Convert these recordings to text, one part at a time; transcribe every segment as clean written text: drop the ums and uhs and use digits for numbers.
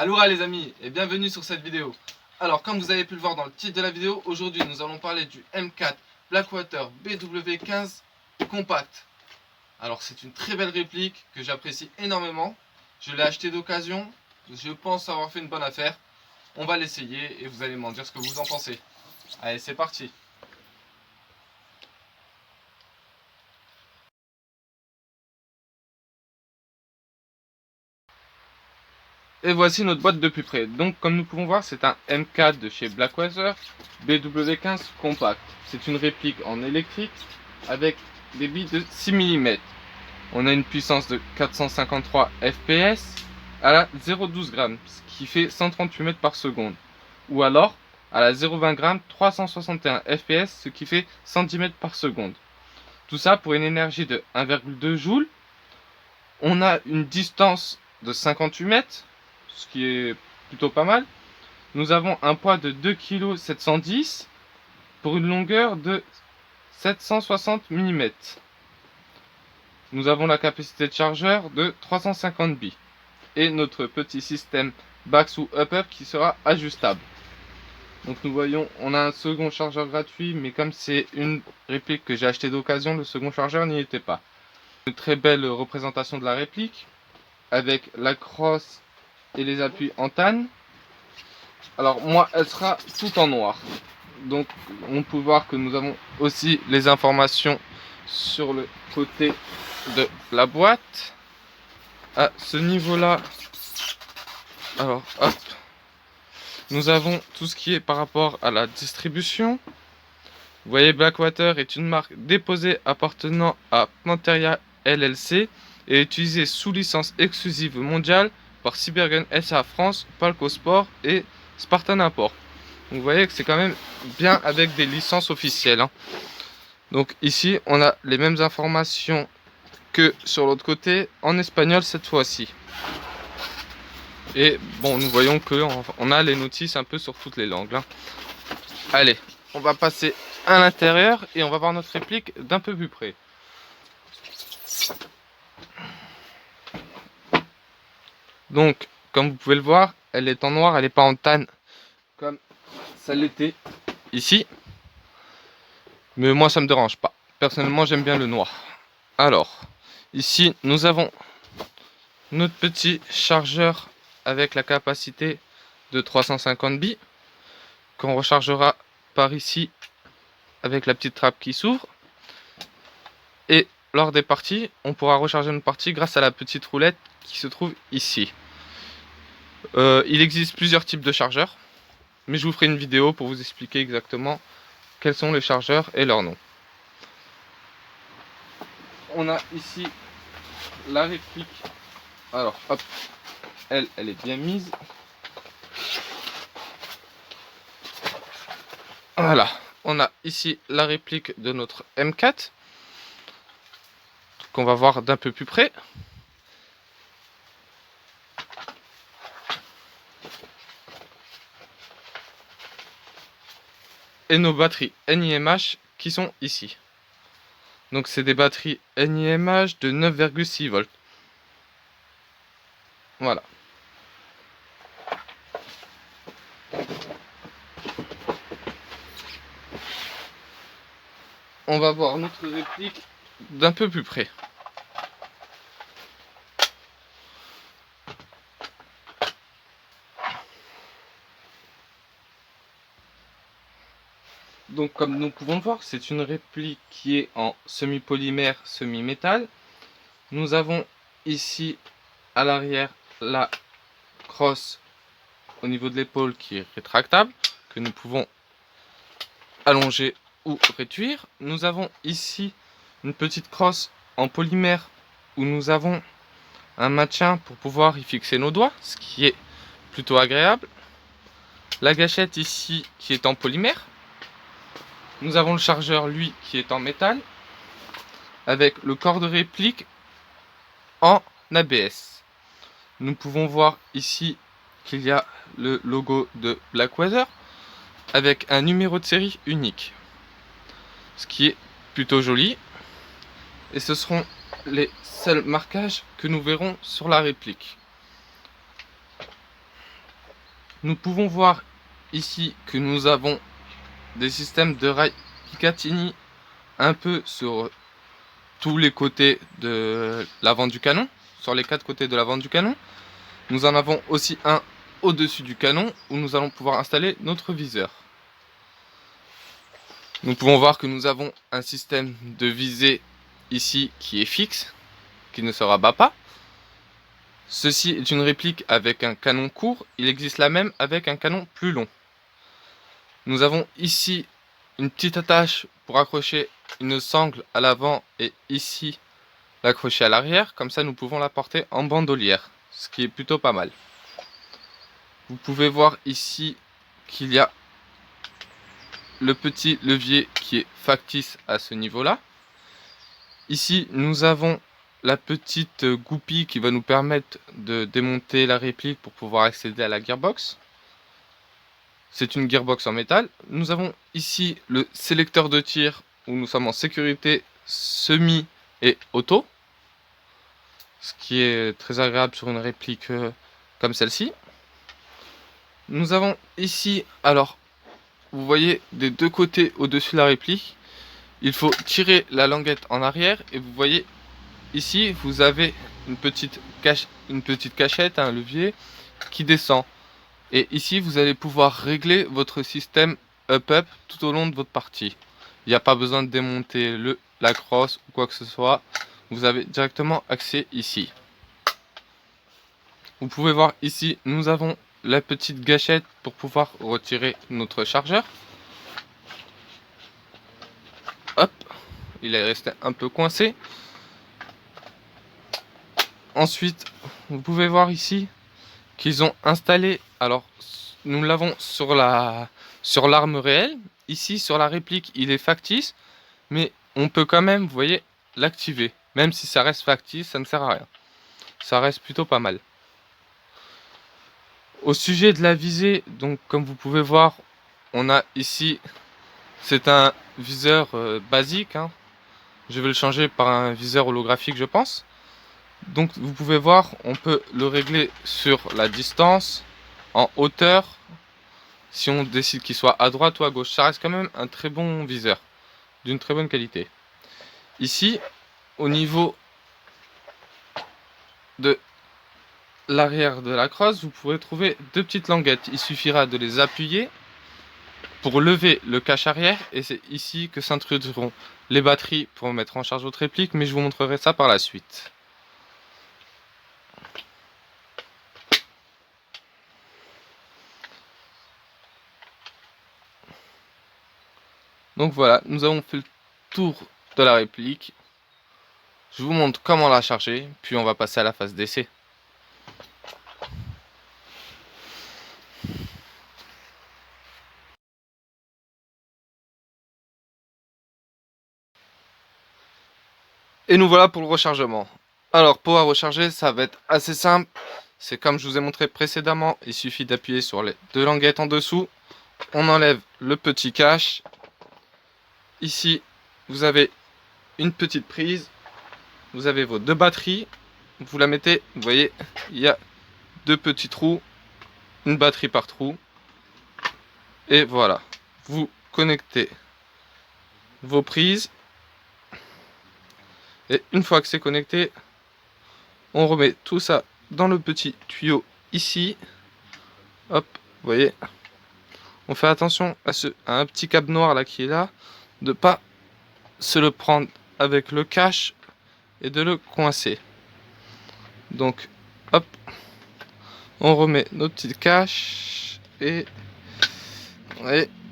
Aloha les amis et bienvenue sur cette vidéo. Alors comme vous avez pu le voir dans le titre de la vidéo, aujourd'hui nous allons parler du M4 Blackwater BW15 Compact. Alors c'est une très belle réplique que j'apprécie énormément. Je l'ai acheté d'occasion, je pense avoir fait une bonne affaire. On va l'essayer et vous allez m'en dire ce que vous en pensez. Allez, c'est parti. Et voici notre boîte de plus près. Donc comme nous pouvons voir, c'est un M4 de chez Blackwater BW15 Compact. C'est une réplique en électrique avec des billes de 6 mm. On a une puissance de 453 fps à la 0,12 g, ce qui fait 138 mètres par seconde. Ou alors à la 0,20 g, 361 fps, ce qui fait 110 mètres par seconde. Tout ça pour une énergie de 1,2 joules. On a une distance de 58 mètres, ce qui est plutôt pas mal. Nous avons un poids de 2,710 kg pour une longueur de 760 mm. Nous avons la capacité de chargeur de 350 billes et notre petit système back ou up-up qui sera ajustable. Donc nous voyons, on a un second chargeur gratuit, mais comme c'est une réplique que j'ai acheté d'occasion, le second chargeur n'y était pas. Une très belle représentation de la réplique avec la crosse et les appuis en tanne. Alors moi, elle sera tout en noir. Donc on peut voir que nous avons aussi les informations sur le côté de la boîte. À ce niveau là, alors hop, nous avons tout ce qui est par rapport à la distribution. Vous voyez, Blackwater est une marque déposée appartenant à Panteria LLC et utilisée sous licence exclusive mondiale par Cybergun SA France, Palco Sport et Spartan Import. Donc vous voyez que c'est quand même bien avec des licences officielles. Donc ici on a les mêmes informations que sur l'autre côté, en espagnol cette fois-ci. Et bon, nous voyons que on a les notices un peu sur toutes les langues. Allez, on va passer à l'intérieur et on va voir notre réplique d'un peu plus près. Donc, comme vous pouvez le voir, elle est en noir, elle n'est pas en tanne comme ça l'était ici. Mais moi, ça me dérange pas. Personnellement, j'aime bien le noir. Alors, ici, nous avons notre petit chargeur avec la capacité de 350 billes qu'on rechargera par ici avec la petite trappe qui s'ouvre. Et lors des parties, on pourra recharger une partie grâce à la petite roulette qui se trouve ici. Il existe plusieurs types de chargeurs, mais je vous ferai une vidéo pour vous expliquer exactement quels sont les chargeurs et leurs noms. On a ici la réplique. Alors hop, elle est bien mise. Voilà, on a ici la réplique de notre M4 qu'on va voir d'un peu plus près. Et nos batteries NiMH qui sont ici. Donc c'est des batteries NiMH de 9,6 volts. Voilà. On va voir notre réplique d'un peu plus près. Donc comme nous pouvons le voir, c'est une réplique qui est en semi-polymère, semi-métal. Nous avons ici à l'arrière la crosse au niveau de l'épaule qui est rétractable, que nous pouvons allonger ou réduire. Nous avons ici une petite crosse en polymère où nous avons un maintien pour pouvoir y fixer nos doigts, ce qui est plutôt agréable. La gâchette ici qui est en polymère. Nous avons le chargeur lui qui est en métal avec le corps de réplique en ABS. Nous pouvons voir ici qu'il y a le logo de Blackwater avec un numéro de série unique, ce qui est plutôt joli, et ce seront les seuls marquages que nous verrons sur la réplique. Nous pouvons voir ici que nous avons des systèmes de rails Picatinny un peu sur tous les côtés de l'avant du canon, sur les 4 côtés de l'avant du canon. Nous en avons aussi un au-dessus du canon où nous allons pouvoir installer notre viseur. Nous pouvons voir que nous avons un système de visée ici qui est fixe, qui ne se rabat pas. Ceci est une réplique avec un canon court, il existe la même avec un canon plus long. Nous avons ici une petite attache pour accrocher une sangle à l'avant et ici l'accrocher à l'arrière, comme ça nous pouvons la porter en bandolière, ce qui est plutôt pas mal. Vous pouvez voir ici qu'il y a le petit levier qui est factice à ce niveau-là. Ici nous avons la petite goupille qui va nous permettre de démonter la réplique pour pouvoir accéder à la gearbox. C'est une gearbox en métal. Nous avons ici le sélecteur de tir où nous sommes en sécurité semi et auto. Ce qui est très agréable sur une réplique comme celle-ci. Nous avons ici, alors, vous voyez des deux côtés au-dessus de la réplique, il faut tirer la languette en arrière et vous voyez ici, vous avez une petite cachette, un levier qui descend. Et ici, vous allez pouvoir régler votre système up-up tout au long de votre partie. Il n'y a pas besoin de démonter la crosse ou quoi que ce soit. Vous avez directement accès ici. Vous pouvez voir ici, nous avons la petite gâchette pour pouvoir retirer notre chargeur. Hop, il est resté un peu coincé. Ensuite, vous pouvez voir ici qu'ils ont installé, alors nous l'avons sur l'arme réelle, ici sur la réplique il est factice, mais on peut quand même, vous voyez, l'activer, même si ça reste factice, ça ne sert à rien, ça reste plutôt pas mal. Au sujet de la visée, donc comme vous pouvez voir, on a ici, c'est un viseur basique, hein. Je vais le changer par un viseur holographique je pense. Donc vous pouvez voir, on peut le régler sur la distance, en hauteur, si on décide qu'il soit à droite ou à gauche. Ça reste quand même un très bon viseur, d'une très bonne qualité. Ici, au niveau de l'arrière de la crosse, vous pourrez trouver deux petites languettes. Il suffira de les appuyer pour lever le cache arrière et c'est ici que s'introduiront les batteries pour mettre en charge votre réplique, mais je vous montrerai ça par la suite. Donc voilà, nous avons fait le tour de la réplique. Je vous montre comment la charger, puis on va passer à la phase d'essai. Et nous voilà pour le rechargement. Alors pour la recharger, ça va être assez simple. C'est comme je vous ai montré précédemment, il suffit d'appuyer sur les deux languettes en dessous. On enlève le petit cache. Ici, vous avez une petite prise. Vous avez vos deux batteries. Vous la mettez, vous voyez, il y a deux petits trous. Une batterie par trou. Et voilà. Vous connectez vos prises. Et une fois que c'est connecté, on remet tout ça dans le petit tuyau ici. Hop, vous voyez. On fait attention à un petit câble noir là qui est là, de pas se le prendre avec le cache et de le coincer. Donc, hop, on remet nos petites caches et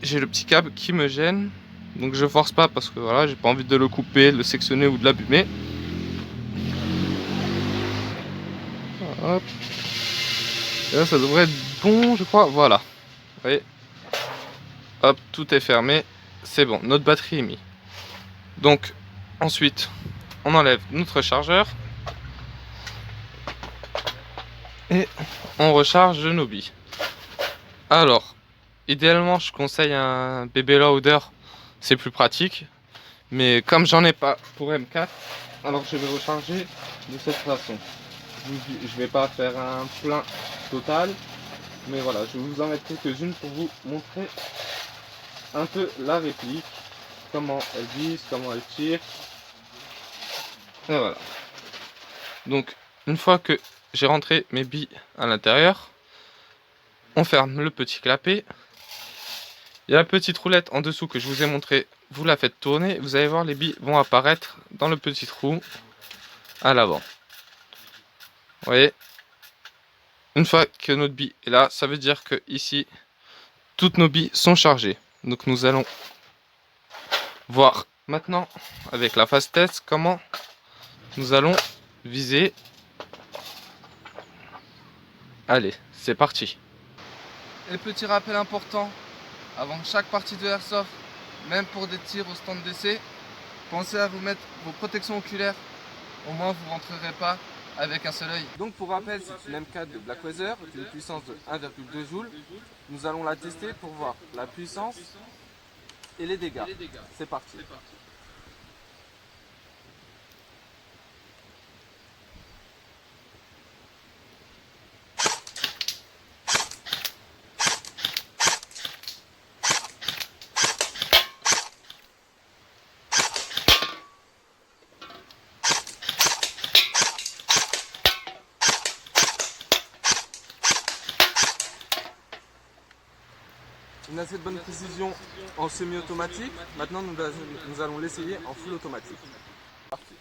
j'ai le petit câble qui me gêne. Donc je force pas parce que voilà, j'ai pas envie de le couper, de le sectionner ou de l'abîmer. Hop. Et là, ça devrait être bon, je crois. Voilà. Vous voyez. Hop, tout est fermé. C'est bon, notre batterie est mise. Donc, ensuite, on enlève notre chargeur. Et on recharge nos billes. Alors, idéalement, je conseille un BB Loader. C'est plus pratique. Mais comme j'en ai pas pour M4, alors je vais recharger de cette façon. Je vais pas faire un plein total. Mais voilà, je vais vous en mettre quelques-unes pour vous montrer un peu la réplique, comment elle vise, comment elle tire. Et voilà. Donc, une fois que j'ai rentré mes billes à l'intérieur, on ferme le petit clapet. Il y a la petite roulette en dessous que je vous ai montré. Vous la faites tourner, vous allez voir les billes vont apparaître dans le petit trou à l'avant. Vous voyez, une fois que notre bille est là, ça veut dire que ici, toutes nos billes sont chargées. Donc nous allons voir maintenant avec la phase test comment nous allons viser. Allez, c'est parti. Et petit rappel important, avant chaque partie de airsoft, même pour des tirs au stand d'essai, pensez à vous mettre vos protections oculaires. Au moins vous ne rentrerez pas avec un seul œil. Donc pour rappel, c'est une M4 de Blackweather d'une puissance de 1,2 joules. Nous allons la tester pour voir la puissance et les dégâts. C'est parti. Une assez bonne précision en semi-automatique. Maintenant, nous allons l'essayer en full automatique. Parti.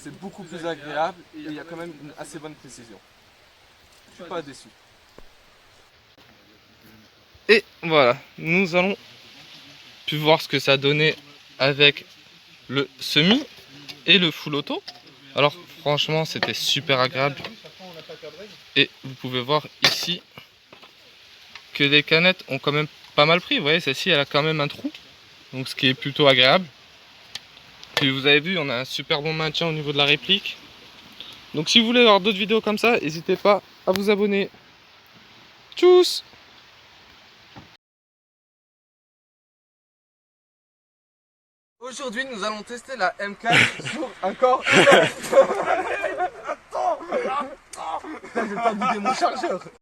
C'est beaucoup plus agréable et il y a quand même une assez bonne précision. Je suis pas déçu. Et voilà, nous allons pu voir ce que ça donnait avec le semi et le full auto. Alors franchement c'était super agréable et vous pouvez voir ici que les canettes ont quand même pas mal pris. Vous voyez, celle-ci elle a quand même un trou, donc ce qui est plutôt agréable. Puis vous avez vu, on a un super bon maintien au niveau de la réplique. Donc si vous voulez avoir d'autres vidéos comme ça, n'hésitez pas à vous abonner. Tchuss! Aujourd'hui nous allons tester la M4 sur un corps humain. Attends, j'ai pas vidé mon chargeur.